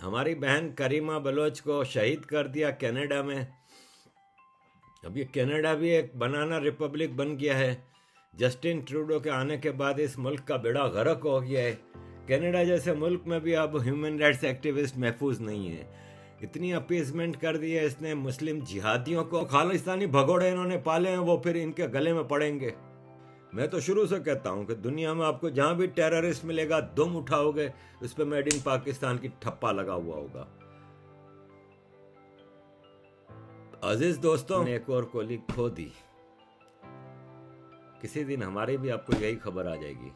हमारी बहन करीमा बलोच को शहीद कर दिया कनाडा में। अब ये कनाडा भी एक बनाना रिपब्लिक बन गया है। जस्टिन ट्रूडो के आने के बाद इस मुल्क का बेड़ा गर्क हो गया है। कनाडा जैसे मुल्क में भी अब ह्यूमन राइट्स एक्टिविस्ट महफूज नहीं है। इतनी अपीजमेंट कर दी है इसने मुस्लिम जिहादियों को। खालिस्तानी भगोड़े इन्होंने पाले हैं, वो फिर इनके गले में पड़ेंगे। मैं तो शुरू से कहता हूं कि दुनिया में आपको जहां भी टेररिस्ट मिलेगा, दुम उठाओगे, उस पर मेड इन पाकिस्तान की ठप्पा लगा हुआ होगा। अजीज दोस्तों ने एक और कोली खो दी। किसी दिन हमारी भी आपको यही खबर आ जाएगी।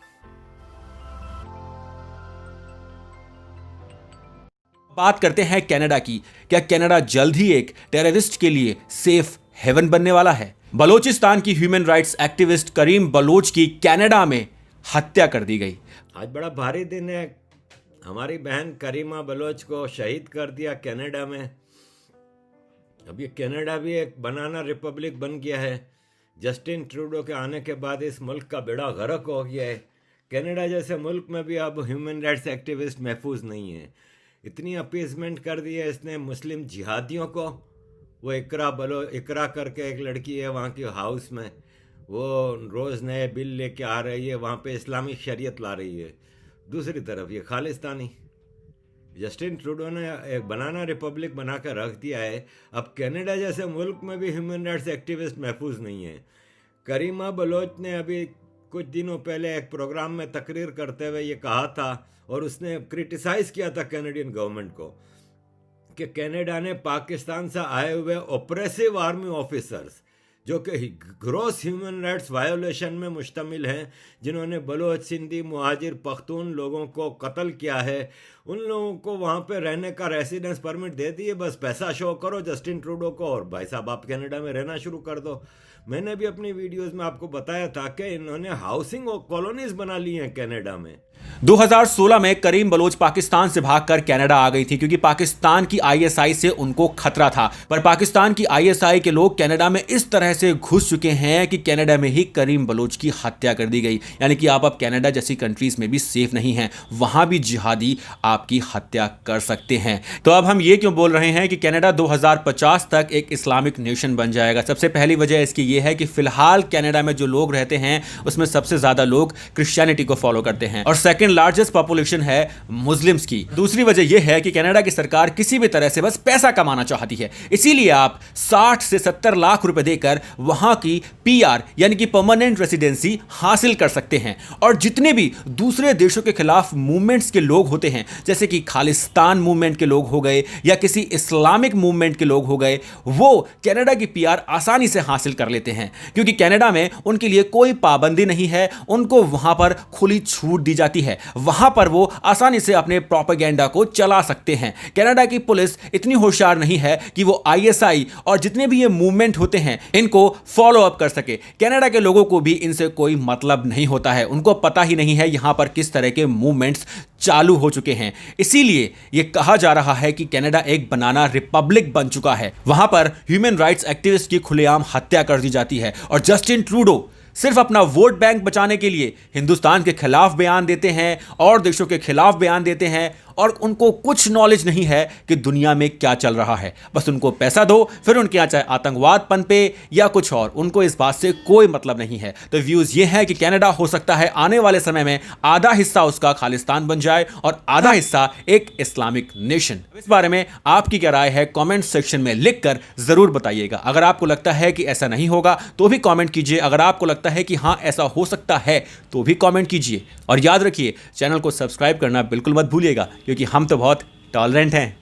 बात करते हैं कनाडा की। क्या कनाडा जल्द ही एक टेररिस्ट के लिए सेफ हेवन बनने वाला है? बलोचिस्तान की ह्यूमन राइट्स एक्टिविस्ट करीम बलोच की कनाडा में हत्या कर दी गई। आज बड़ा भारी दिन है। हमारी बहन करीमा बलोच को शहीद कर दिया कनाडा में। अब ये कनाडा भी एक बनाना रिपब्लिक बन गया है। जस्टिन ट्रूडो के आने के बाद इस मुल्क का बेड़ा गर्क हो गया है। कनाडा जैसे मुल्क में भी अब ह्यूमन राइट्स एक्टिविस्ट महफूज नहीं है। इतनी अपीजमेंट कर दी है इसने मुस्लिम जिहादियों को। वो इकरा करके एक लड़की है वहाँ की हाउस में, वो रोज़ नए बिल लेके आ रही है, वहाँ पे इस्लामी शरीयत ला रही है। दूसरी तरफ ये खालिस्तानी जस्टिन ट्रूडो ने एक बनाना रिपब्लिक बना कर रख दिया है। अब कनाडा जैसे मुल्क में भी ह्यूमन राइट्स एक्टिविस्ट महफूज नहीं है। करीमा बलोच ने अभी कुछ दिनों पहले एक प्रोग्राम में तकरीर करते हुए ये कहा था, और उसने क्रिटिसाइज़ किया था कैनेडियन गवर्नमेंट को कि कनाडा ने पाकिस्तान से आए हुए ऑपरेसिव आर्मी ऑफिसर्स जो कि ग्रॉस ह्यूमन राइट्स वायोलेशन में मुश्तमिल हैं, जिन्होंने बलोच, सिंधी, मुहाजिर, पख्तून लोगों को कत्ल किया है, उन लोगों को वहाँ पे रहने का रेसिडेंस परमिट दे दिए। बस पैसा शो करो जस्टिन ट्रूडो को और भाई साहब आप कनाडा में रहना शुरू कर दो। मैंने भी अपनी वीडियोस में आपको बताया था कि इन्होंने हाउसिंग और कॉलोनीज बना ली हैं कनाडा में। 2016 में करीम बलोच पाकिस्तान से भागकर कनाडा आ गई थी क्योंकि पाकिस्तान की आईएसआई से उनको खतरा था। पर पाकिस्तान की आईएसआई के लोग कनाडा में इस तरह से घुस चुके हैं कि कनाडा में ही करीम बलोच की हत्या कर दी गई। यानी कि आप अब कनाडा जैसी कंट्रीज में भी सेफ नहीं हैं, वहां भी जिहादी आपकी हत्या कर सकते हैं। तो अब हम ये क्यों बोल रहे हैं कि कनाडा 2050 तक एक इस्लामिक नेशन बन जाएगा? सबसे पहली वजह इसकी यह है कि फिलहाल कनाडा में जो लोग रहते हैं उसमें सबसे ज्यादा लोग क्रिश्चियनिटी को फॉलो करते हैं और सेकंड लार्जेस्ट पॉपुलेशन है मुस्लिम्स की। दूसरी वजह यह है कि कनाडा की सरकार किसी भी तरह से बस पैसा कमाना चाहती है, इसीलिए आप 60 से 70 लाख रुपए देकर वहां की पीआर यानी कि परमानेंट रेसिडेंसी हासिल कर सकते हैं। और जितने भी दूसरे देशों के खिलाफ मूवमेंट्स के लोग होते हैं, जैसे कि खालिस्तान मूवमेंट के लोग हो गए या किसी इस्लामिक मूवमेंट के लोग हो गए, वो कनाडा की पीआर आसानी से हासिल कर लेते हैं क्योंकि कनाडा में उनके लिए कोई पाबंदी नहीं है, उनको वहां पर खुली छूट दी जाती है। वहां पर वो आसानी से अपने प्रोपेगेंडा को चला सकते हैं। कनाडा की पुलिस इतनी होशियार नहीं है कि वो आईएसआई और जितने भी ये मूवमेंट होते हैं इनको फॉलो अप कर सके। कनाडा के लोगों को भी इनसे कोई मतलब नहीं होता है, उनको पता ही नहीं है यहां पर किस तरह के मूवमेंट्स चालू हो चुके हैं। इसीलिए यह कहा जा रहा है कि कनाडा एक बनाना रिपब्लिक बन चुका है। वहां पर ह्यूमन राइट्स एक्टिविस्ट की खुलेआम हत्या कर दी जाती है और जस्टिन ट्रूडो सिर्फ अपना वोट बैंक बचाने के लिए हिंदुस्तान के खिलाफ बयान देते हैं और देशों के खिलाफ बयान देते हैं और उनको कुछ नॉलेज नहीं है कि दुनिया में क्या चल रहा है। बस उनको पैसा दो, फिर उनके यहाँ चाहे आतंकवाद पनपे या कुछ और, उनको इस बात से कोई मतलब नहीं है। तो व्यूज ये है कि कनाडा हो सकता है आने वाले समय में आधा हिस्सा उसका खालिस्तान बन जाए और आधा हिस्सा एक इस्लामिक नेशन। इस बारे में आपकी क्या राय है कमेंट सेक्शन में लिखकर जरूर बताइएगा। अगर आपको लगता है कि ऐसा नहीं होगा तो भी कमेंट कीजिए, अगर आपको लगता है कि हाँ ऐसा हो सकता है तो भी कमेंट कीजिए। और याद रखिए चैनल को सब्सक्राइब करना बिल्कुल मत भूलिएगा क्योंकि हम तो बहुत टॉलरेंट हैं।